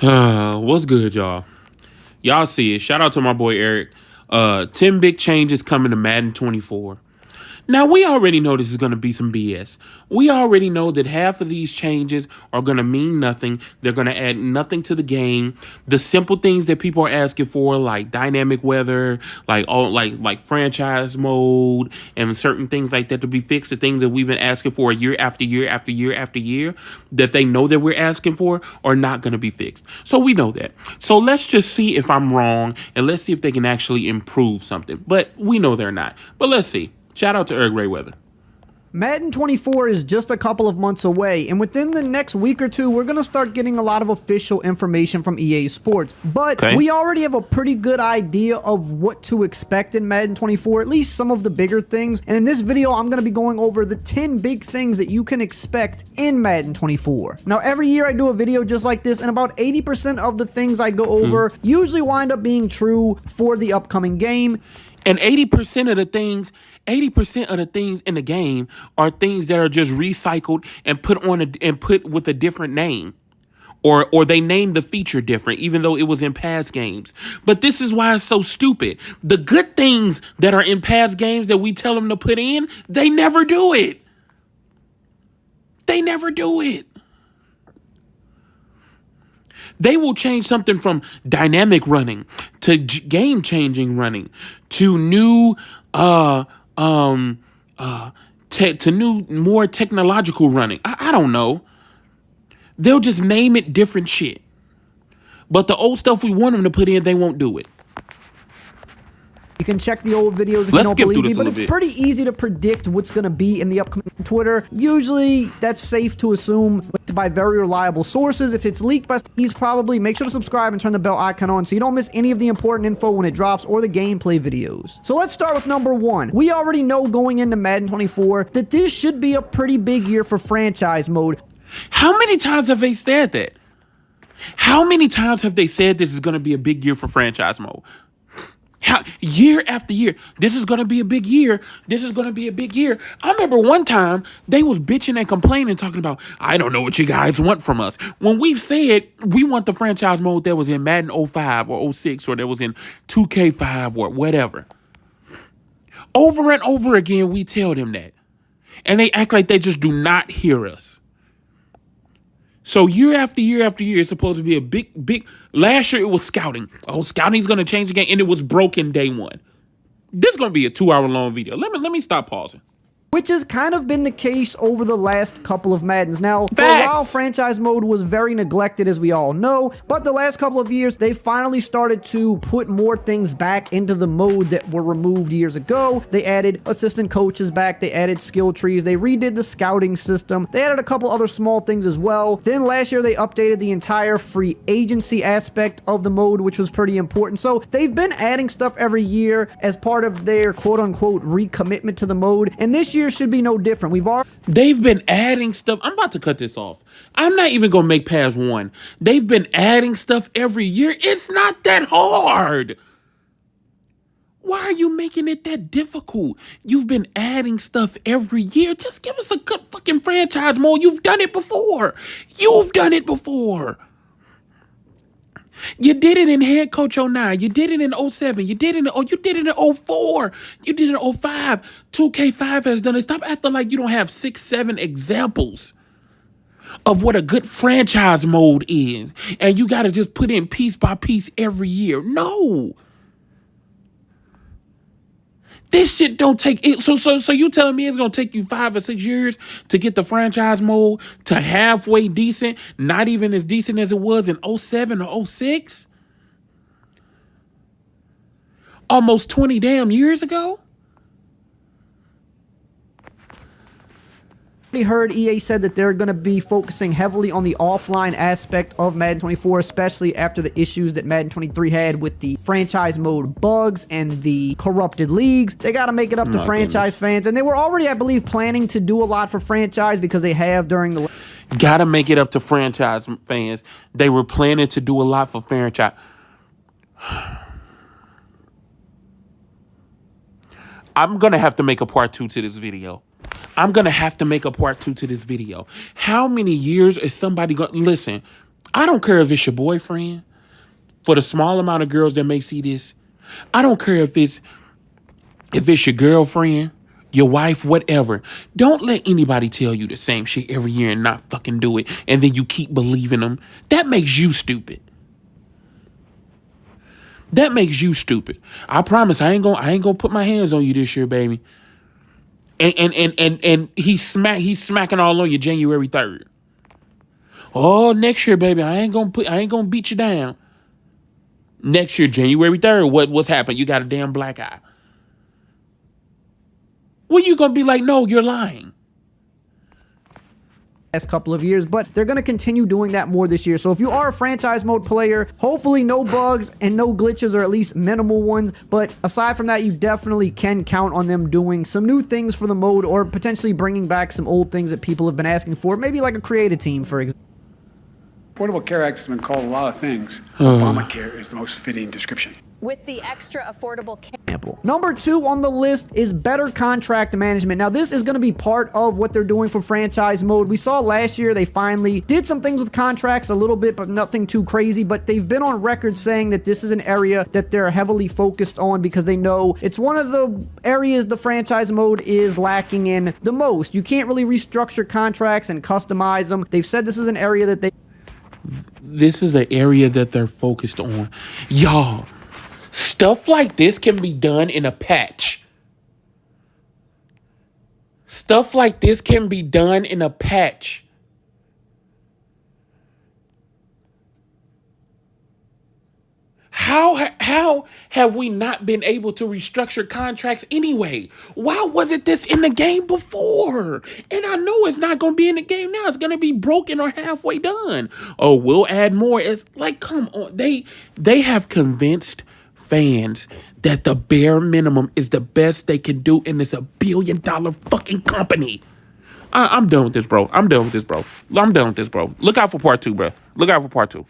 What's good, y'all? Y'all see it. Shout out to my boy Eric. 10 big changes coming to Madden 24. Now, we already know this is going to be some BS. We already know that half of these changes are going to mean nothing. They're going to add nothing to the game. The simple things that people are asking for, like dynamic weather, like franchise mode, and certain things like that to be fixed, the things that we've been asking for year after year after year after year, that they know that we're asking for, are not going to be fixed. So we know that. So let's just see if I'm wrong, and let's see if they can actually improve something. But we know they're not. But let's see. Shout out to Eric Rayweather. Madden 24 is just a couple of months away, and within the next week or two, we're going to start getting a lot of official information from EA Sports. But we already have a pretty good idea of what to expect in Madden 24, at least some of the bigger things. And in this video, I'm going to be going over the 10 big things that you can expect in Madden 24. Now, every year I do a video just like this, and about 80% of the things I go over usually wind up being true for the upcoming game. And 80% of the things in the game are things that are just recycled and put with a different name. Or they name the feature different, even though it was in past games. But this is why it's so stupid. The good things that are in past games that we tell them to put in, they never do it. They never do it. They will change something from dynamic running to game-changing running to new, to new, more technological running. I don't know. They'll just name it different shit. But the old stuff we want them to put in, they won't do it. You can check the old videos if you don't believe me, but it's pretty easy to predict what's going to be in the upcoming Twitter. Usually, that's safe to assume by very reliable sources. If it's leaked by these, probably make sure to subscribe and turn the bell icon on so you don't miss any of the important info when it drops or the gameplay videos. So let's start with number one. We already know going into Madden 24 that this should be a pretty big year for franchise mode. How many times have they said that? How many times have they said this is going to be a big year for franchise mode? Year after year, this is going to be a big year. This is going to be a big year. I remember one time they was bitching and complaining, talking about, I don't know what you guys want from us. When we've said we want the franchise mode that was in Madden 05 or 06 or that was in 2K5 or whatever. Over and over again, we tell them that. And they act like they just do not hear us. So year after year after year, it's supposed to be a big. Last year it was scouting. Oh, scouting's gonna change the game, and it was broken day one. This is gonna be a 2-hour long video. Let me stop pausing. Which has kind of been the case over the last couple of Maddens. Now, for a while, franchise mode was very neglected, as we all know, but the last couple of years, they finally started to put more things back into the mode that were removed years ago. They added assistant coaches back, they added skill trees, they redid the scouting system, they added a couple other small things as well. Then last year, they updated the entire free agency aspect of the mode, which was pretty important. So they've been adding stuff every year as part of their quote-unquote recommitment to the mode, and this year should be no different. They've been adding stuff. I'm about to cut this off. I'm not even gonna make past one. They've been adding stuff every year. It's not that hard. Why are you making it that difficult? You've been adding stuff every year. Just give us a good fucking franchise mode. You've done it before. You've done it before. You did it in Head Coach 09. You did it in 07. You did it in 04. You did it in 05. 2K5 has done it. Stop acting like you don't have 6, 7 examples of what a good franchise mode is. And you got to just put in piece by piece every year. No. This shit don't take it. So you telling me it's gonna take you 5 or 6 years to get the franchise mode to halfway decent, not even as decent as it was in 07 or 06? Almost 20 damn years ago? Heard EA said that they're going to be focusing heavily on the offline aspect of Madden 24, especially after the issues that Madden 23 had with the franchise mode bugs and the corrupted leagues. They got to make it up to franchise fans, and they were already, I believe, planning to do a lot for franchise because they have during the... Gotta make it up to franchise fans. They were planning to do a lot for franchise. I'm going to have to make a part 2 to this video. I'm going to have to make a part 2 to this video. How many years is somebody going to... Listen, I don't care if it's your boyfriend. For the small amount of girls that may see this, I don't care if it's your girlfriend, your wife, whatever. Don't let anybody tell you the same shit every year and not fucking do it, and then you keep believing them. That makes you stupid. That makes you stupid. I promise I ain't gonna put my hands on you this year, baby. And he's smacking all on you January 3rd. Oh, next year, baby, I ain't gonna beat you down. Next year, January 3rd, what's happened? You got a damn black eye. Well, you gonna be like, no, you're lying. Last couple of years, but they're going to continue doing that more this year. So if you are a franchise mode player, hopefully no bugs and no glitches, or at least minimal ones. But aside from that, you definitely can count on them doing some new things for the mode, or potentially bringing back some old things that people have been asking for. Maybe like a creative team, for example. Affordable Care Act has been called a lot of things. Obamacare is the most fitting description. With the extra affordable care. Number 2 on the list is better contract management. Now, this is going to be part of what they're doing for franchise mode. We saw last year they finally did some things with contracts a little bit, but nothing too crazy. But they've been on record saying that this is an area that they're heavily focused on, because they know it's one of the areas the franchise mode is lacking in the most. You can't really restructure contracts and customize them. They've said this is an area that This is an area that they're focused on. Y'all, stuff like this can be done in a patch. Stuff like this can be done in a patch. How have we not been able to restructure contracts anyway? Why wasn't this in the game before? And I know it's not going to be in the game now. It's going to be broken or halfway done. Oh, we'll add more. It's like, come on. They have convinced fans that the bare minimum is the best they can do, and it's $1 billion fucking company. I'm done with this, bro. I'm done with this, bro. Look out for part 2, bro. Look out for part 2.